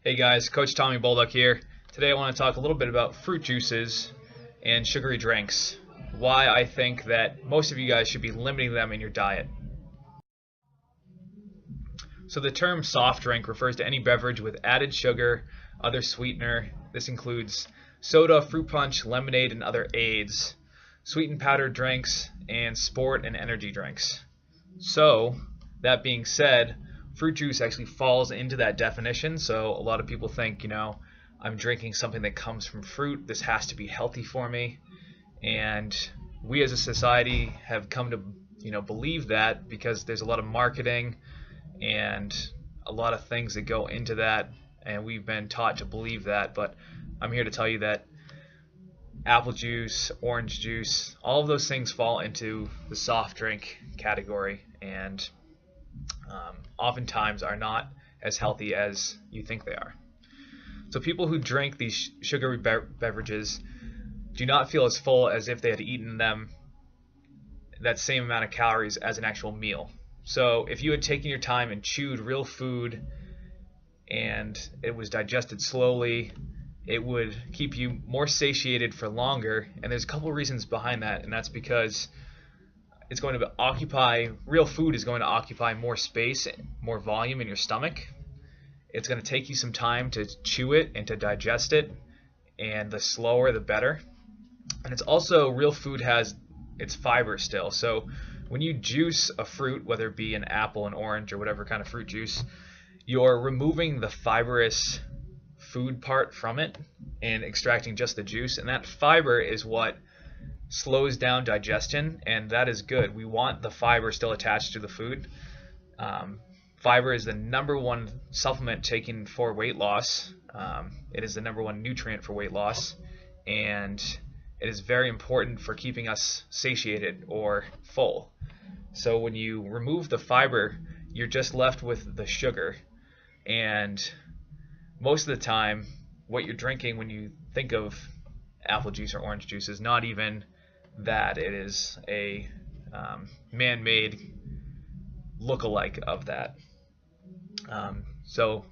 Hey guys, Coach Tommy Bolduck here. Today I want to talk a little bit about fruit juices and sugary drinks. Why I think that most of you guys should be limiting them in your diet. So the term soft drink refers to any beverage with added sugar, other sweetener. This includes soda, fruit punch, lemonade, and other aids, sweetened powdered drinks, and sport and energy drinks. So that being said, fruit juice actually falls into that definition. So a lot of people think, I'm drinking something that comes from fruit. This has to be healthy for me. And we as a society have come to, believe that because there's a lot of marketing and a lot of things that go into that. And we've been taught to believe that. But I'm here to tell you that apple juice, orange juice, all of those things fall into the soft drink category. And oftentimes are not as healthy as you think they are. So people who drink these sugary beverages do not feel as full as if they had eaten them that same amount of calories as an actual meal. So if you had taken your time and chewed real food and it was digested slowly, it would keep you more satiated for longer. And there's a couple of reasons behind that, and that's because it's going to occupy, real food is going to occupy more space, more volume in your stomach. It's going to take you some time to chew it and to digest it, and the slower the better. And it's also, real food has its fiber still. So when you juice a fruit, whether it be an apple, an orange, or whatever kind of fruit juice, you're removing the fibrous food part from it and extracting just the juice. And that fiber is what slows down digestion, and that is good. We want the fiber still attached to the food. Fiber is the number one supplement taken for weight loss. It is the number one nutrient for weight loss, and it is very important for keeping us satiated or full. So when you remove the fiber, you're just left with the sugar, and most of the time what you're drinking when you think of apple juice or orange juice is not even that. It is a man-made look-alike of that. So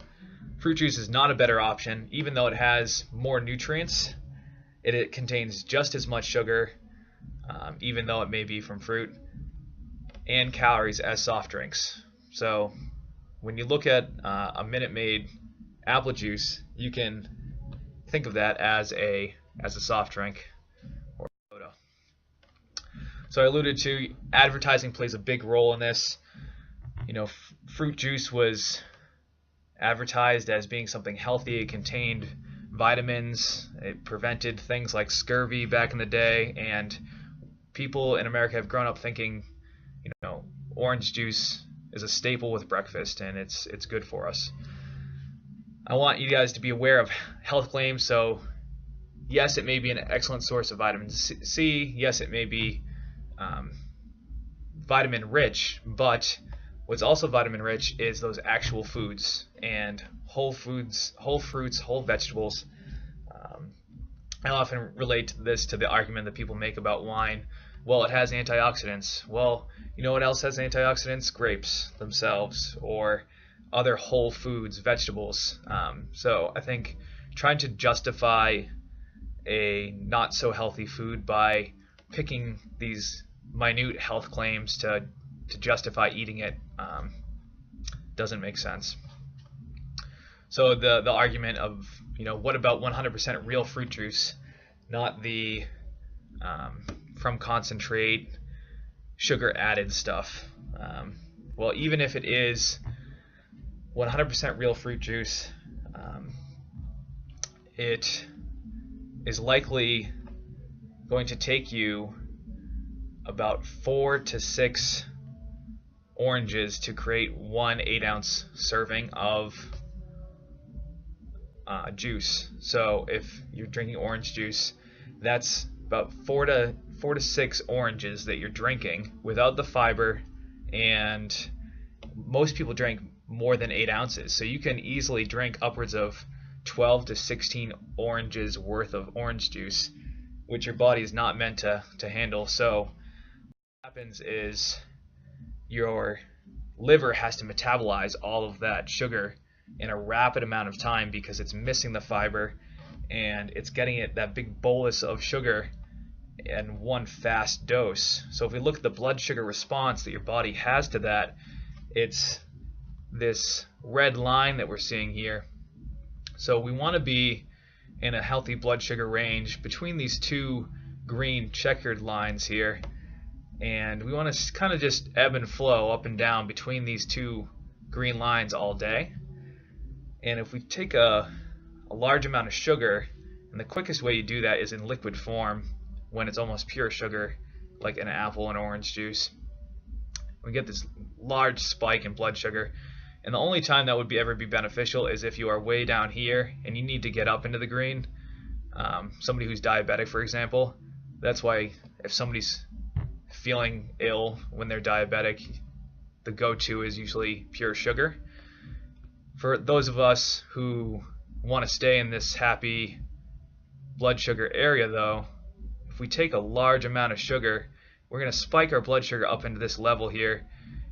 fruit juice is not a better option. Even though it has more nutrients, it contains just as much sugar, even though it may be from fruit, and calories as soft drinks. So when you look at a Minute Maid apple juice, you can think of that as a soft drink or soda. So I alluded to advertising plays a big role in this. Fruit juice was advertised as being something healthy. It contained vitamins. It prevented things like scurvy back in the day, and people in America have grown up thinking, orange juice is a staple with breakfast, and it's good for us. I want you guys to be aware of health claims. So yes, it may be an excellent source of vitamin C. Yes, it may be vitamin rich, but what's also vitamin rich is those actual foods and whole foods, whole fruits, whole vegetables. I often relate this to the argument that people make about wine. Well, it has antioxidants. Well, you know what else has antioxidants? Grapes themselves, or other whole foods, vegetables. So I think trying to justify a not so healthy food by picking these minute health claims to justify eating it doesn't make sense. So the argument of, what about 100% real fruit juice, not the from concentrate, sugar added stuff? Well, even if it is 100% real fruit juice, it is likely going to take you about 4 to 6 oranges to create 1 8-ounce serving of juice. So if you're drinking orange juice, that's about 4 to 6 oranges that you're drinking without the fiber, and most people drink more than 8 ounces. So you can easily drink upwards of 12 to 16 oranges worth of orange juice, which your body is not meant to handle. So what happens is your liver has to metabolize all of that sugar in a rapid amount of time because it's missing the fiber and it's getting it that big bolus of sugar in one fast dose. So if we look at the blood sugar response that your body has to that, it's this red line that we're seeing here. So we want to be in a healthy blood sugar range between these two green checkered lines here, and we want to kind of just ebb and flow up and down between these two green lines all day. And if we take a large amount of sugar, and the quickest way you do that is in liquid form when it's almost pure sugar, like an apple and orange juice, we get this large spike in blood sugar. And the only time that would ever be beneficial is if you are way down here and you need to get up into the green. Somebody who's diabetic, for example, that's why if somebody's feeling ill when they're diabetic, the go-to is usually pure sugar. For those of us who want to stay in this happy blood sugar area, though, if we take a large amount of sugar, we're going to spike our blood sugar up into this level here,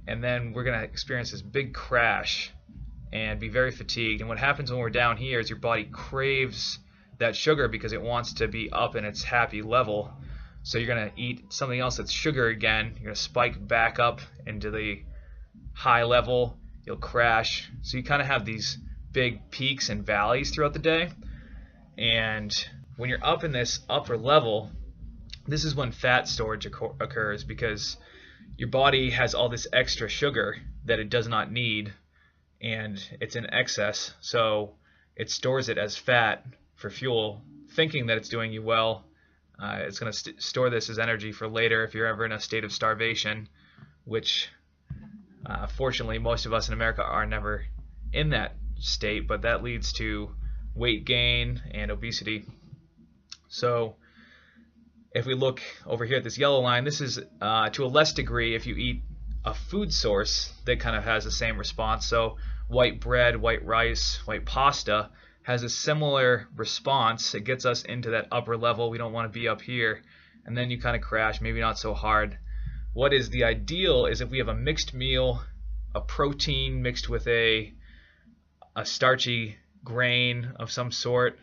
and then we're going to experience this big crash and be very fatigued. And what happens when we're down here is your body craves that sugar because it wants to be up in its happy level. So you're going to eat something else that's sugar again. You're going to spike back up into the high level. You'll crash. So you kind of have these big peaks and valleys throughout the day. And when you're up in this upper level, this is when fat storage occurs, because your body has all this extra sugar that it does not need, and it's in excess, so it stores it as fat for fuel, thinking that it's doing you well. It's going to store this as energy for later if you're ever in a state of starvation, which fortunately most of us in America are never in that state, but that leads to weight gain and obesity. So if we look over here at this yellow line, this is to a less degree if you eat a food source that kind of has the same response. So white bread, white rice, white pasta has a similar response. It gets us into that upper level. We don't want to be up here. And then you kind of crash, maybe not so hard. What is the ideal is if we have a mixed meal, a protein mixed with a starchy grain of some sort,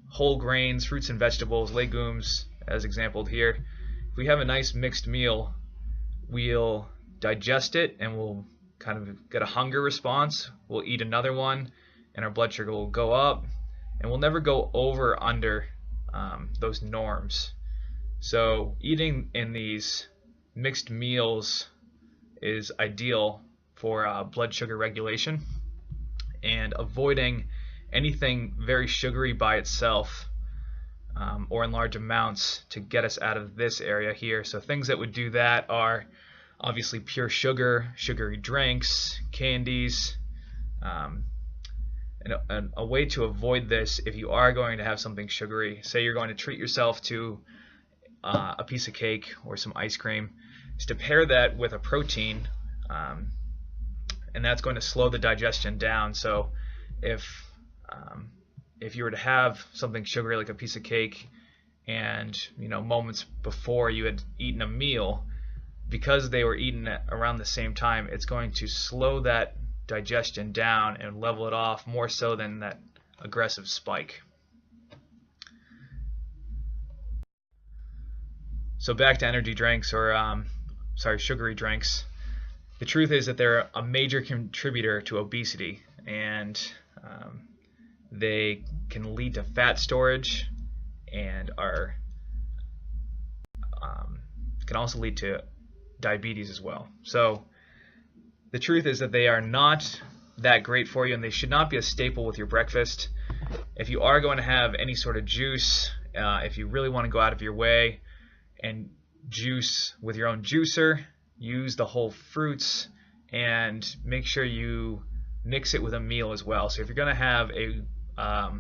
whole grains, fruits and vegetables, legumes, as exampled here. If we have a nice mixed meal, we'll digest it and we'll kind of get a hunger response. We'll eat another one and our blood sugar will go up, and we'll never go over or under those norms. So eating in these mixed meals is ideal for blood sugar regulation, and avoiding anything very sugary by itself or in large amounts to get us out of this area here. So things that would do that are obviously pure sugar, sugary drinks, candies. And a way to avoid this, if you are going to have something sugary, say you're going to treat yourself to a piece of cake or some ice cream, is to pair that with a protein, and that's going to slow the digestion down. So if you were to have something sugary like a piece of cake, and moments before you had eaten a meal, because they were eaten at around the same time, it's going to slow that digestion down and level it off more so than that aggressive spike. So back to energy drinks, or sugary drinks. The truth is that they're a major contributor to obesity, and they can lead to fat storage, and can also lead to diabetes as well. So the truth is that they are not that great for you, and they should not be a staple with your breakfast. If you are going to have any sort of juice, if you really want to go out of your way and juice with your own juicer, use the whole fruits, and make sure you mix it with a meal as well. So if you're going to have a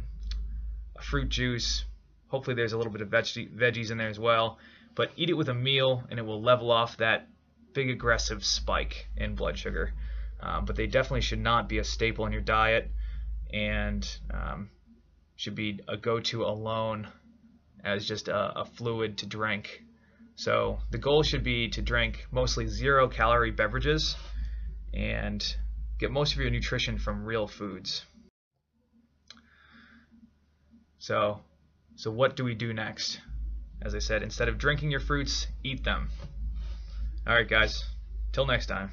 fruit juice, hopefully there's a little bit of veggies in there as well, but eat it with a meal and it will level off that big aggressive spike in blood sugar. But they definitely should not be a staple in your diet, and should be a go-to alone as just a fluid to drink. So the goal should be to drink mostly 0-calorie beverages, and get most of your nutrition from real foods. So what do we do next? As I said, instead of drinking your fruits, eat them. Alright guys, till next time.